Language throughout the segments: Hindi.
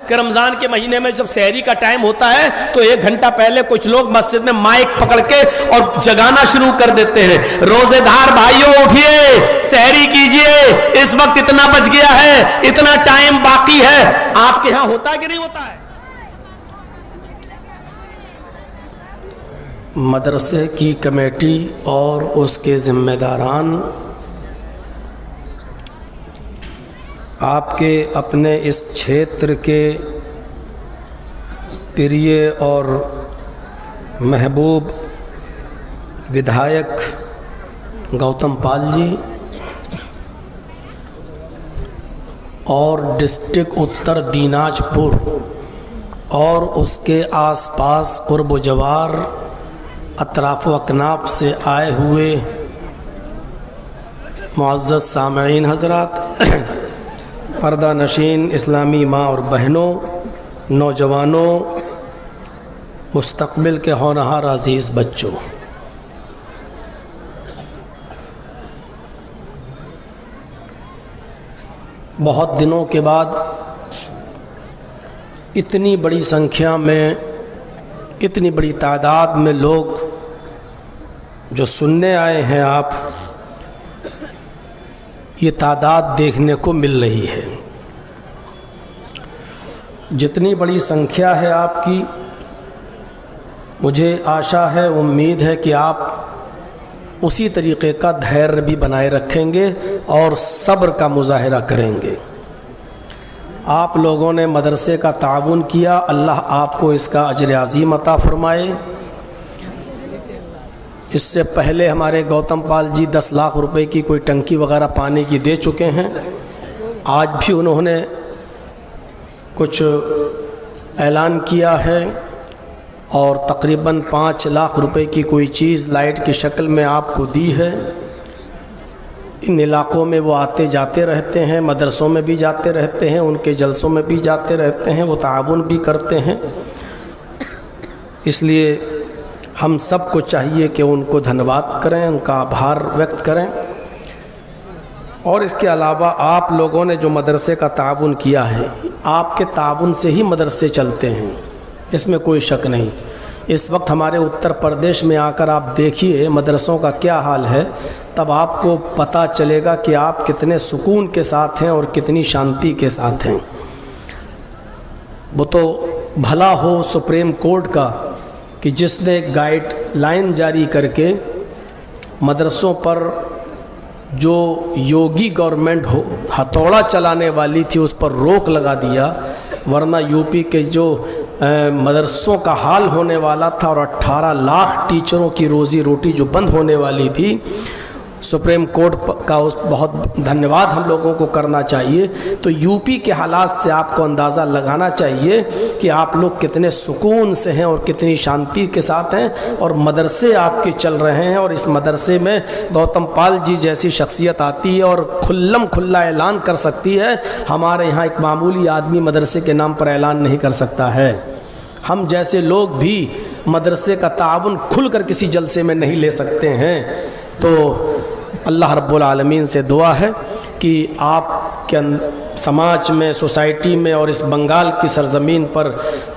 कि रमजान के महीने में जब सहरी का टाइम होता है तो 1 घंटा पहले कुछ लोग मस्जिद में माइक पकड़ के और जगाना शुरू कर देते हैं, रोजेदार भाइयों उठिए, सहरी कीजिए, इस वक्त इतना बच गया है, इतना टाइम बाकी है। आपके यहां होता है कि नहीं होता है? मदरसे की कमेटी और उसके जिम्मेदारान आपके अपने इस क्षेत्र के प्रिय और महबूब विधायक गौतम पाल जी और डिस्ट्रिक्ट उत्तर दिनाजपुर और उसके आसपास कुर्ब जवार अतराफ़ अकनाफ से आए हुए मुअज़्ज़ज़ सामईन हज़रात, पर्दा नशीन इस्लामी माँ और बहनों, नौजवानों, मुस्तक़बिल के होनहार अज़ीज़ बच्चों, बहुत दिनों के बाद इतनी बड़ी संख्या में, इतनी बड़ी तादाद में लोग जो सुनने आए हैं, आप ये तादाद देखने को मिल रही है। जितनी बड़ी संख्या है आपकी, मुझे आशा है, उम्मीद है कि आप उसी तरीक़े का धैर्य भी बनाए रखेंगे और सब्र का मुज़ाहिरा करेंगे। आप लोगों ने मदरसे का ताउन किया, अल्लाह आपको इसका अजर अज़ीम अता फ़रमाए। इससे पहले हमारे गौतम पाल जी 10 लाख रुपए की कोई टंकी वगैरह पानी की दे चुके हैं। आज भी उन्होंने कुछ ऐलान किया है और तकरीबन 5 लाख रुपए की कोई चीज़ लाइट की शक्ल में आपको दी है। इन इलाक़ों में वो आते जाते रहते हैं, मदरसों में भी जाते रहते हैं, उनके जलसों में भी जाते रहते हैं, वो ताउन भी करते हैं। इसलिए हम सबको चाहिए कि उनको धन्यवाद करें, उनका आभार व्यक्त करें। और इसके अलावा आप लोगों ने जो मदरसे का ताउन किया है, आपके ताउन से ही मदरसे चलते हैं, इसमें कोई शक नहीं। इस वक्त हमारे उत्तर प्रदेश में आकर आप देखिए मदरसों का क्या हाल है, तब आपको पता चलेगा कि आप कितने सुकून के साथ हैं और कितनी शांति के साथ हैं। वो तो भला हो सुप्रीम कोर्ट का कि जिसने गाइडलाइन जारी करके मदरसों पर जो योगी गवर्नमेंट हथौड़ा चलाने वाली थी उस पर रोक लगा दिया, वरना यूपी के जो मदरसों का हाल होने वाला था और 18 लाख टीचरों की रोज़ी रोटी जो बंद होने वाली थी, सुप्रीम कोर्ट का उस बहुत धन्यवाद हम लोगों को करना चाहिए। तो यूपी के हालात से आपको अंदाज़ा लगाना चाहिए कि आप लोग कितने सुकून से हैं और कितनी शांति के साथ हैं और मदरसे आपके चल रहे हैं। और इस मदरसे में गौतम पाल जी जैसी शख्सियत आती है और खुल्लम खुल्ला ऐलान कर सकती है। हमारे यहाँ एक मामूली आदमी मदरसे के नाम पर ऐलान नहीं कर सकता है। हम जैसे लोग भी मदरसे का ताउन खुलकर किसी जलसे में नहीं ले सकते हैं। तो अल्लाह रब्बुल आलमीन से दुआ है कि आपके समाज में, सोसाइटी में और इस बंगाल की सरज़मीन पर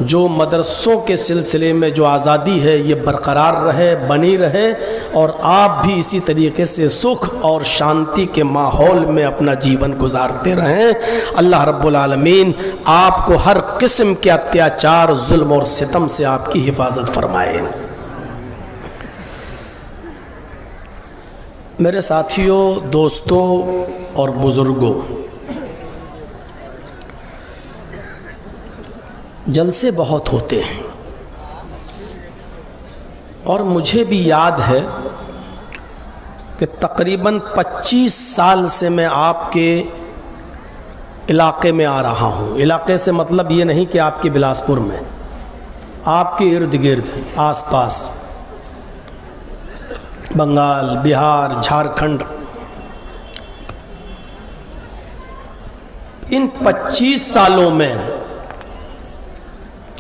जो मदरसों के सिलसिले में जो आज़ादी है ये बरकरार रहे, बनी रहे और आप भी इसी तरीके से सुख और शांति के माहौल में अपना जीवन गुजारते रहें। अल्लाह रब्बुल आलमीन आपको हर किस्म के अत्याचार, जुल्म और सितम से आपकी हिफाजत फरमाए। मेरे साथियों, दोस्तों और बुज़ुर्गों, जलसे बहुत होते हैं और मुझे भी याद है कि तकरीबन 25 साल से मैं आपके इलाके में आ रहा हूँ। इलाके से मतलब ये नहीं कि आपके बिलासपुर में, आपके इर्द गिर्द आसपास बंगाल, बिहार, झारखंड, इन 25 सालों में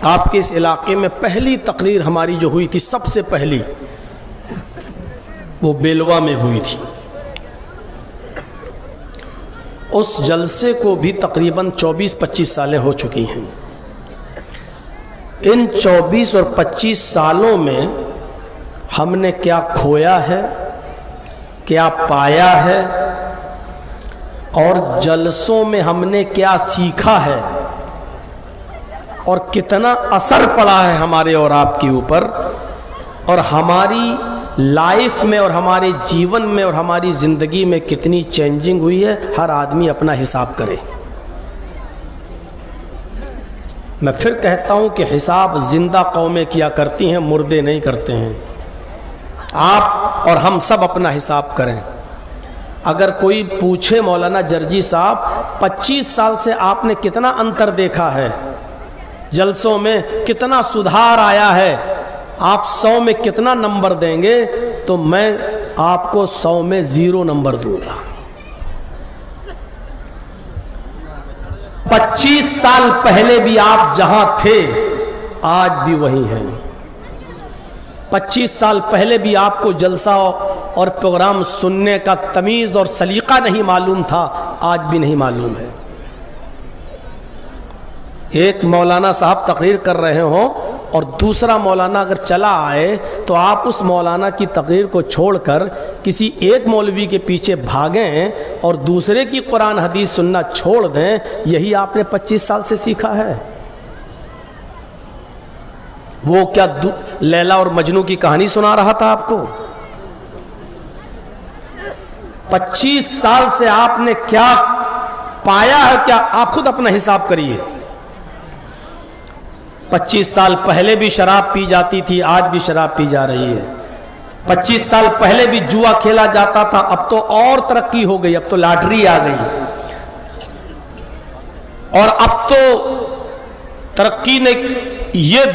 आपके इस इलाके में पहली तकरीर हमारी जो हुई थी, सबसे पहली, वो बेलवा में हुई थी। उस जलसे को भी तकरीबन 24-25 सालें हो चुकी हैं। इन 24 और 25 सालों में हमने क्या खोया है, क्या पाया है, और जलसों में हमने क्या सीखा है, और कितना असर पड़ा है हमारे और आपके ऊपर, और हमारी लाइफ में और हमारे जीवन में और हमारी ज़िंदगी में कितनी चेंजिंग हुई है। हर आदमी अपना हिसाब करे। मैं फिर कहता हूं कि हिसाब जिंदा कौमें किया करती हैं, मुर्दे नहीं करते हैं। आप और हम सब अपना हिसाब करें। अगर कोई पूछे मौलाना जर्जी साहब 25 साल से आपने कितना अंतर देखा है, जलसों में कितना सुधार आया है, आप 100 में कितना नंबर देंगे, तो मैं आपको 100 में 0 नंबर दूंगा। 25 साल पहले भी आप जहां थे आज भी वही हैं। 25 साल पहले भी आपको जलसा और प्रोग्राम सुनने का तमीज़ और सलीका नहीं मालूम था, आज भी नहीं मालूम है। एक मौलाना साहब तकरीर कर रहे हो और दूसरा मौलाना अगर चला आए तो आप उस मौलाना की तकरीर को छोड़कर किसी एक मौलवी के पीछे भागें और दूसरे की कुरान हदीस सुनना छोड़ दें। यही आपने 25 साल से सीखा है। वो क्या लैला और मजनू की कहानी सुना रहा था आपको? 25 साल से आपने क्या पाया है, क्या आप खुद अपना हिसाब करिए। 25 साल पहले भी शराब पी जाती थी, आज भी शराब पी जा रही है। 25 साल पहले भी जुआ खेला जाता था, अब तो और तरक्की हो गई, अब तो लॉटरी आ गई, और अब तो तरक्की ने ये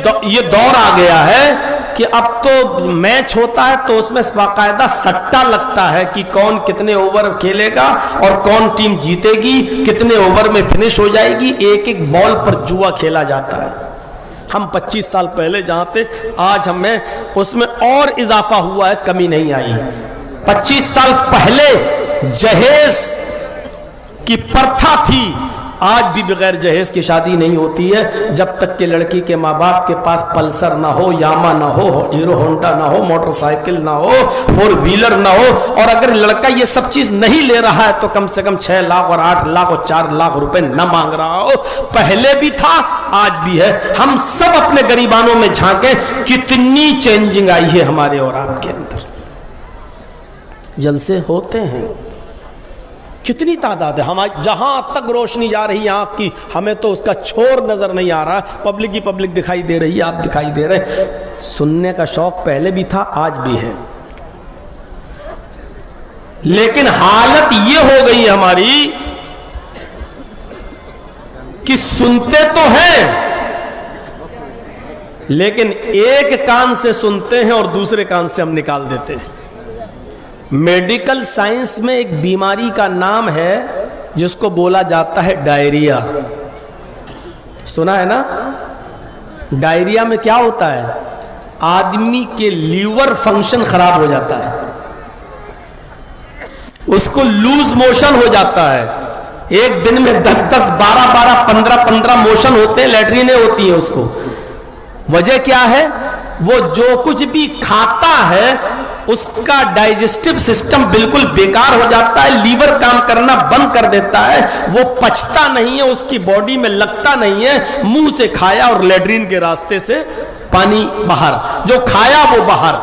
दौर आ गया है कि अब तो मैच होता है तो उसमें बाकायदा सट्टा लगता है कि कौन कितने ओवर खेलेगा और कौन टीम जीतेगी, कितने ओवर में फिनिश हो जाएगी। एक एक बॉल पर जुआ खेला जाता है। हम 25 साल पहले जहां थे आज हमें उसमें और इजाफा हुआ है, कमी नहीं आई। 25 साल पहले जहेज की प्रथा थी, आज भी बगैर जहेज की शादी नहीं होती है जब तक कि लड़की के माँ बाप के पास पल्सर ना हो, यामा ना हो, हीरो होंडा ना हो, मोटरसाइकिल ना हो, 4 व्हीलर ना हो। और अगर लड़का ये सब चीज नहीं ले रहा है तो कम से कम 6 लाख और 8 लाख और 4 लाख रुपए न मांग रहा हो। पहले भी था, आज भी है। हम सब अपने गरीबानों में झांके, कितनी चेंजिंग आई है हमारे और आपके अंदर। जलसे होते हैं, कितनी तादाद है। हमारी जहां तक रोशनी जा रही है आंख की, हमें तो उसका छोर नजर नहीं आ रहा। पब्लिक ही पब्लिक दिखाई दे रही है, आप दिखाई दे रहे। सुनने का शौक पहले भी था, आज भी है, लेकिन हालत ये हो गई हमारी कि सुनते तो हैं लेकिन एक कान से सुनते हैं और दूसरे कान से हम निकाल देते हैं। मेडिकल साइंस में एक बीमारी का नाम है जिसको बोला जाता है डायरिया। सुना है ना? डायरिया में क्या होता है? आदमी के लीवर फंक्शन खराब हो जाता है, उसको लूज मोशन हो जाता है। एक दिन में 10-10, 12-12, 15-15 मोशन होते हैं, लैट्रिनें होती हैं उसको। वजह क्या है? वो जो कुछ भी खाता है उसका डाइजेस्टिव सिस्टम बिल्कुल बेकार हो जाता है, लीवर काम करना बंद कर देता है, वो पचता नहीं है, उसकी बॉडी में लगता नहीं है। मुंह से खाया और लैट्रिन के रास्ते से पानी बाहर, जो खाया वो बाहर।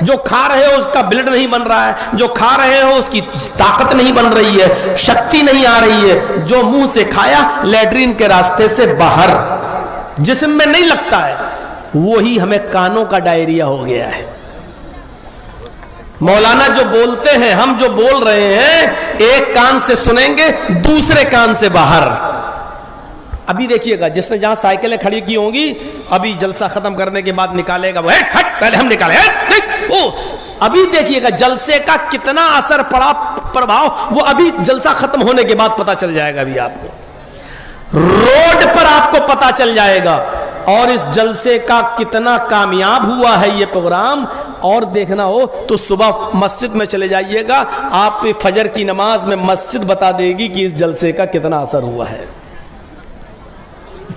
जो खा रहे हो उसका ब्लड नहीं बन रहा है, जो खा रहे हो उसकी ताकत नहीं बन रही है, शक्ति नहीं आ रही है। जो मुंह से खाया लैट्रिन के रास्ते से बाहर, जिस्म में नहीं लगता है, वही हमें कानों का डायरिया हो गया है। मौलाना जो बोलते हैं, हम जो बोल रहे हैं, एक कान से सुनेंगे, दूसरे कान से बाहर। अभी देखिएगा, जिसने जहां साइकिलें खड़ी की होंगी, अभी जलसा खत्म करने के बाद निकालेगा वो, हट पहले हम निकाले, ओ अभी देखिएगा जलसे का कितना असर पड़ा, प्रभाव वो अभी जलसा खत्म होने के बाद पता चल जाएगा। अभी आपको रोड पर आपको पता चल जाएगा। और इस जलसे का कितना कामयाब हुआ है ये प्रोग्राम, और देखना हो तो सुबह मस्जिद में चले जाइएगा, आप फजर की नमाज में मस्जिद बता देगी कि इस जलसे का कितना असर हुआ है।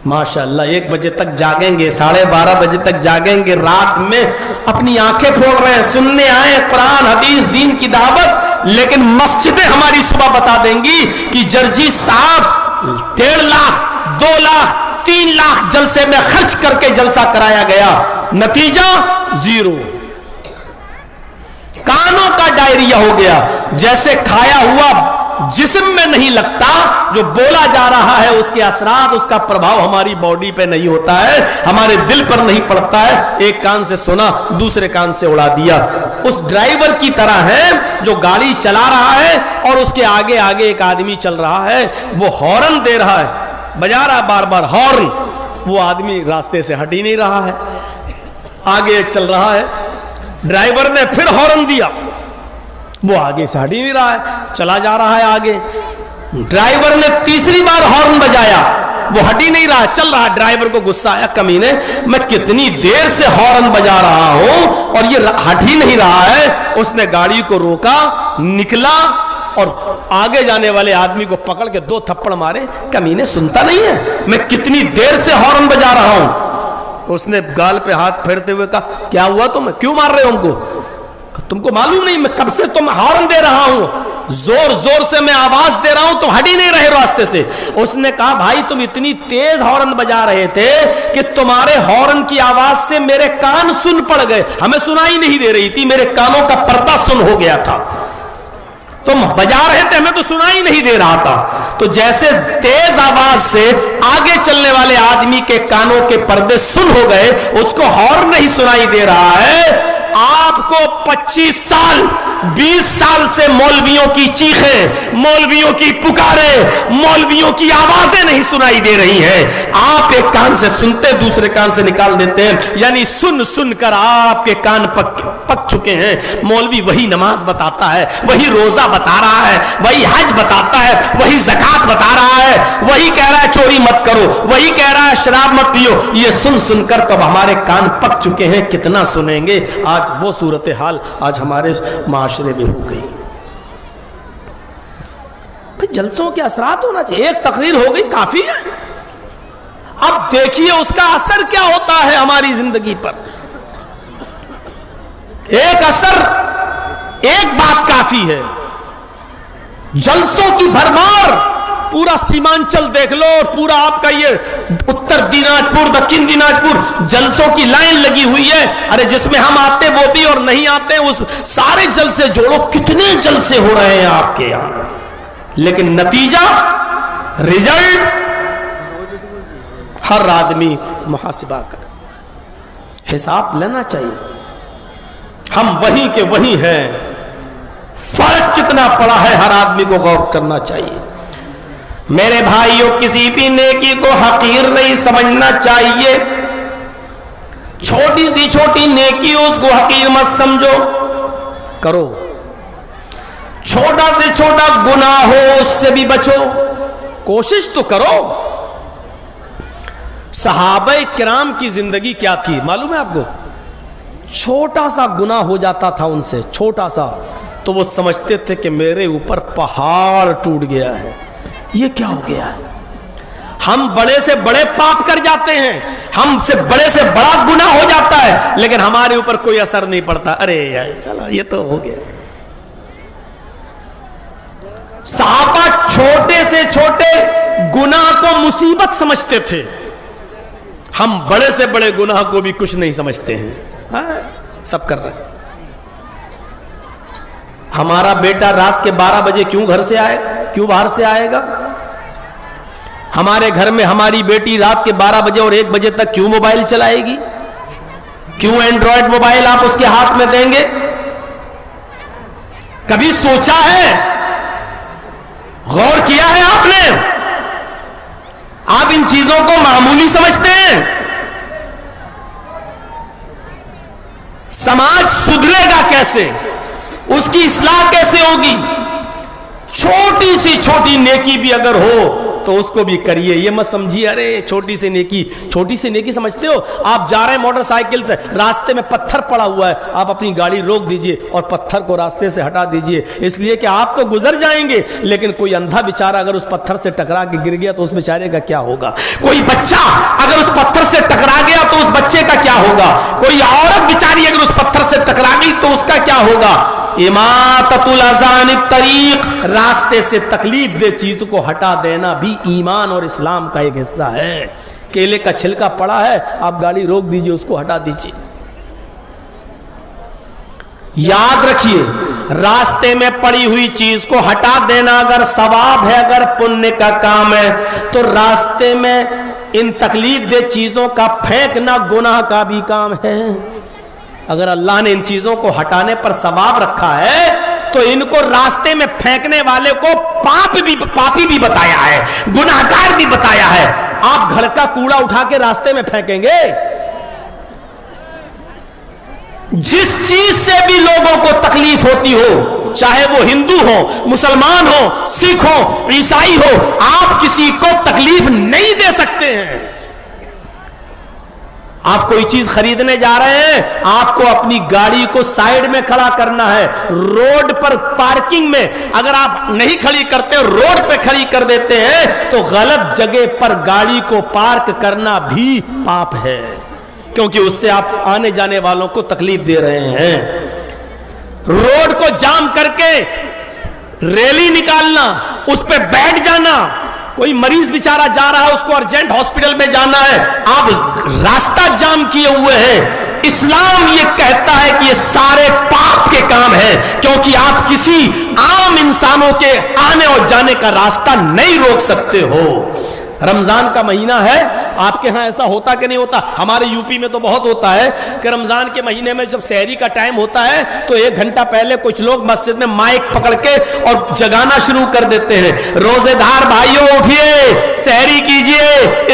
माशाल्लाह 1 बजे तक जागेंगे, 12:30 बजे तक जागेंगे, रात में अपनी आंखें फोड़ रहे हैं, सुनने आए कुरान हदीस दीन की दावत, लेकिन मस्जिदें हमारी सुबह बता देंगी कि जर्जी साहब 1.5 लाख 2 लाख 3 लाख जलसे में खर्च करके जलसा कराया गया, नतीजा 0। कानों का डायरिया हो गया, जैसे खाया हुआ जिस्म में नहीं लगता, जो बोला जा रहा है उसके असरात, उसका प्रभाव हमारी बॉडी पे नहीं होता है, हमारे दिल पर नहीं पड़ता है। एक कान से सुना, दूसरे कान से उड़ा दिया। उस ड्राइवर की तरह है जो गाड़ी चला रहा है और उसके आगे आगे एक आदमी चल रहा है, वो हॉर्न दे रहा है, बजा रहा है बार बार हॉर्न, वो आदमी रास्ते से हट ही नहीं रहा है, आगे चल रहा है। ड्राइवर ने फिर हॉर्न दिया, वो आगे से हट ही नहीं रहा है, चला जा रहा है आगे। ड्राइवर ने तीसरी बार हॉर्न बजाया, वो हट ही नहीं रहा, चल रहा। ड्राइवर को गुस्सा आया, कमीने मैं कितनी देर से हॉर्न बजा रहा हूं और ये हट ही नहीं रहा है। उसने गाड़ी को रोका, निकला और आगे जाने वाले आदमी को पकड़ के 2 थप्पड़ मारे। कमीने सुनता नहीं है, मैं कितनी देर से हॉर्न बजा रहा हूं। उसने गाल पे हाथ फेरते हुए कहा, क्या हुआ तुम्हें, क्यों मार रहे हो हमको? तुमको मालूम नहीं मैं कब से तुम हॉर्न दे रहा हूं, जोर जोर से मैं आवाज दे रहा हूं, तुम हट ही नहीं रहे रास्ते से। उसने कहा, भाई तुम इतनी तेज हॉर्न बजा रहे थे कि तुम्हारे हॉर्न की आवाज से मेरे कान सुन पड़ गए, हमें सुनाई नहीं दे रही थी, मेरे कानों का पर्दा सुन हो गया था। तुम बजा रहे थे, हमें तो सुनाई नहीं दे रहा था। तो जैसे तेज आवाज से आगे चलने वाले आदमी के कानों के पर्दे सुन हो गए, उसको हॉर्न नहीं सुनाई दे रहा है। आपको 25 साल 20 साल से मौलवियों की चीखें, मौलवियों की पुकारें, मौलवियों की आवाजें नहीं सुनाई दे रही हैं। आप एक कान से सुनते, दूसरे कान से निकाल देते हैं, यानी सुन सुनकर आपके कान पक चुके हैं। मौलवी वही नमाज बताता है, वही रोजा बता रहा है, वही हज बताता है, वही ज़कात बता रहा है, वही कह रहा है चोरी मत करो, वही कह रहा है शराब मत पियो। ये सुन सुनकर तो हमारे कान पक चुके हैं, कितना सुनेंगे। आज वो सूरत हाल आज हमारे माशरे में हो गई। जलसों के असरात होना चाहिए, एक तकरीर हो गई काफी है। अब देखिए उसका असर क्या होता है हमारी जिंदगी पर। एक असर, एक बात काफी है, जलसों की भरमार। पूरा सीमांचल देख लो और पूरा आपका ये उत्तर दिनाजपुर, दक्षिण दिनाजपुर, जलसों की लाइन लगी हुई है। अरे जिसमें हम आते वो भी और नहीं आते उस सारे जलसे जोड़ो, कितने जलसे हो रहे हैं आपके यहां, लेकिन नतीजा, रिजल्ट हर आदमी मुहासिबा करे, हिसाब लेना चाहिए। हम वहीं के वहीं हैं, फर्क कितना पड़ा है हर आदमी को गौर करना चाहिए। मेरे भाइयों, किसी भी नेकी को हकीर नहीं समझना चाहिए। छोटी सी छोटी नेकी उसको हकीर मत समझो, करो। छोटा से छोटा गुनाह हो उससे भी बचो, कोशिश तो करो। सहाबा किराम की जिंदगी क्या थी मालूम है आपको? छोटा सा गुनाह हो जाता था उनसे, छोटा सा, तो वो समझते थे कि मेरे ऊपर पहाड़ टूट गया है, ये क्या हो गया है। हम बड़े से बड़े पाप कर जाते हैं, हमसे बड़े से बड़ा गुनाह हो जाता है, लेकिन हमारे ऊपर कोई असर नहीं पड़ता। अरे यार चलो ये तो हो गया। सहाबा छोटे से छोटे गुनाह को मुसीबत समझते थे, हम बड़े से बड़े गुनाह को भी कुछ नहीं समझते हैं। हाँ, सब कर रहे हैं। हमारा बेटा रात के 12 बजे क्यों घर से आए, क्यों बाहर से आएगा? हमारे घर में हमारी बेटी रात के 12 बजे और 1 बजे तक क्यों मोबाइल चलाएगी? क्यों एंड्रॉयड मोबाइल आप उसके हाथ में देंगे? कभी सोचा है, गौर किया है आपने? आप इन चीजों को मामूली समझते हैं। समाज सुधरेगा कैसे, उसकी इस्लाह कैसे होगी? छोटी सी छोटी नेकी भी अगर हो तो उसको भी करिए। ये मत समझिए अरे छोटी सी नेकी समझते हो। आप जा रहे हैं मोटरसाइकिल से, रास्ते में पत्थर पड़ा हुआ है, आप अपनी गाड़ी रोक दीजिए और पत्थर को रास्ते से हटा दीजिए, इसलिए कि आप तो गुजर जाएंगे, लेकिन कोई अंधा बेचारा अगर उस पत्थर से टकरा के गिर गया तो उस बेचारे का क्या होगा? कोई बच्चा अगर उस पत्थर से टकरा गया तो उस बच्चे का क्या होगा? कोई औरत बेचारी अगर उस पत्थर से टकरा गई तो उसका क्या होगा? इमाततुल अज़ानित तरीक, रास्ते से तकलीफ दे चीज को हटा देना भी ईमान और इस्लाम का एक हिस्सा है। केले का छिलका पड़ा है, आप गाड़ी रोक दीजिए, उसको हटा दीजिए। याद रखिए, रास्ते में पड़ी हुई चीज को हटा देना अगर सवाब है, अगर पुण्य का काम है, तो रास्ते में इन तकलीफ दे चीजों का फेंकना गुनाह का भी काम है। अगर अल्लाह ने इन चीजों को हटाने पर सवाब रखा है तो इनको रास्ते में फेंकने वाले को पापी भी बताया है, गुनाहगार भी बताया है। आप घर का कूड़ा उठा के रास्ते में फेंकेंगे, जिस चीज से भी लोगों को तकलीफ होती हो, चाहे वो हिंदू हो, मुसलमान हो, सिख हो, ईसाई हो, आप किसी को तकलीफ नहीं दे सकते हैं। आप कोई चीज खरीदने जा रहे हैं, आपको अपनी गाड़ी को साइड में खड़ा करना है। रोड पर पार्किंग में अगर आप नहीं खड़ी करते, रोड पे खड़ी कर देते हैं, तो गलत जगह पर गाड़ी को पार्क करना भी पाप है, क्योंकि उससे आप आने जाने वालों को तकलीफ दे रहे हैं। रोड को जाम करके रैली निकालना, उस पे बैठ जाना, कोई मरीज बेचारा जा रहा है, उसको अर्जेंट हॉस्पिटल में जाना है, आप रास्ता जाम किए हुए हैं। इस्लाम ये कहता है कि ये सारे पाप के काम हैं, क्योंकि आप किसी आम इंसानों के आने और जाने का रास्ता नहीं रोक सकते हो। रमजान का महीना है, आपके यहां ऐसा होता कि नहीं होता? हमारे यूपी में तो बहुत होता है कि रमजान के महीने में जब सहरी का टाइम होता है तो 1 घंटा पहले कुछ लोग मस्जिद में माइक पकड़ के और जगाना शुरू कर देते हैं, रोजेदार भाइयों उठिए, सहरी कीजिए,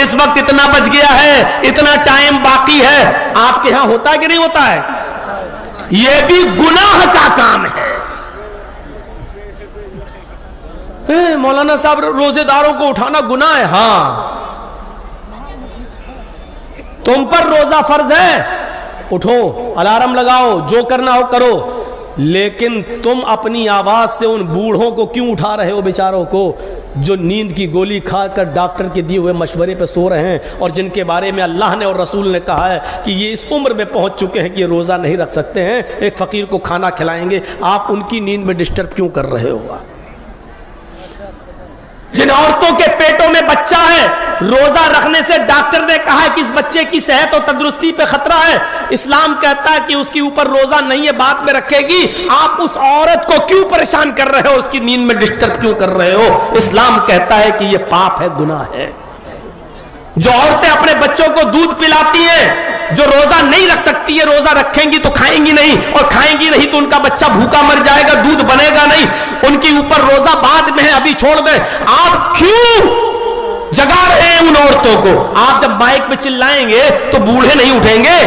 इस वक्त इतना बच गया है, इतना टाइम बाकी है। आपके यहां होता है कि नहीं होता है? यह भी गुनाह का काम है। मौलाना साहब रोजेदारों को उठाना गुनाह है। हां, तुम पर रोजा फर्ज है, उठो, अलार्म लगाओ, जो करना हो करो, लेकिन तुम अपनी आवाज से उन बूढ़ों को क्यों उठा रहे हो, बेचारों को, जो नींद की गोली खाकर डॉक्टर के दिए हुए मशवरे पे सो रहे हैं और जिनके बारे में अल्लाह ने और रसूल ने कहा है कि ये इस उम्र में पहुंच चुके हैं कि ये रोजा नहीं रख सकते हैं, एक फकीर को खाना खिलाएंगे, आप उनकी नींद में डिस्टर्ब क्यों कर रहे हो? जिन औरतों के पेटों में बच्चा है, रोजा रखने से डॉक्टर ने कहा है कि इस बच्चे की सेहत और तंदुरुस्ती पे खतरा है, इस्लाम कहता है कि उसके ऊपर रोजा नहीं है, बाद में रखेगी, आप उस औरत को क्यों परेशान कर रहे हो, उसकी नींद में डिस्टर्ब क्यों कर रहे हो? इस्लाम कहता है कि यह पाप है, गुनाह है। जो औरतें अपने बच्चों को दूध पिलाती हैं, जो रोजा नहीं रख सकती है, रोजा रखेंगी तो खाएंगी नहीं, और खाएंगी नहीं तो उनका बच्चा भूखा मर जाएगा, दूध बनेगा नहीं, उनके ऊपर रोजा बाद में है, अभी छोड़ दें। आप क्यों जगा रहे हैं उन औरतों को? आप जब माइक पे चिल्लाएंगे तो बूढ़े नहीं उठेंगे,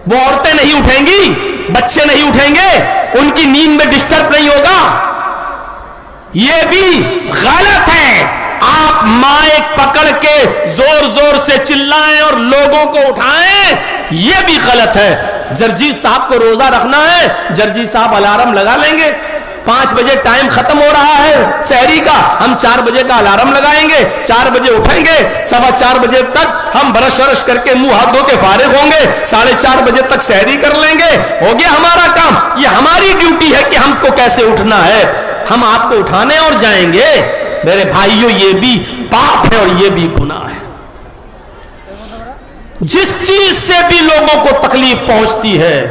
वो औरतें नहीं उठेंगी, बच्चे नहीं उठेंगे, उनकी नींद में डिस्टर्ब नहीं होगा। यह भी गलत है। आप माइक पकड़ के जोर जोर से चिल्लाएं और लोगों को उठाएं, यह भी गलत है। जर्जी साहब को रोजा रखना है, जर्जी साहब अलार्म लगा लेंगे, 5 बजे टाइम खत्म हो रहा है सहरी का, हम 4 बजे का अलार्म लगाएंगे, 4 बजे उठेंगे, 4:15 बजे तक हम ब्रश व्रश करके मुंह हाथ धो के फारिग होंगे, 4:30 बजे तक सहरी कर लेंगे, हो गया हमारा काम। ये हमारी ड्यूटी है कि हमको कैसे उठना है, हम आपको उठाने और जाएंगे। मेरे भाइयों, ये भी पाप है और ये भी गुनाह है। जिस चीज से भी लोगों को तकलीफ पहुंचती है,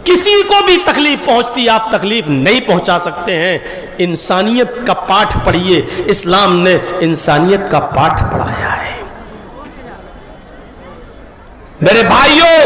किसी को भी तकलीफ पहुंचती, आप तकलीफ नहीं पहुंचा सकते हैं। इंसानियत का पाठ पढ़िए, इस्लाम ने इंसानियत का पाठ पढ़ाया है। मेरे भाइयों,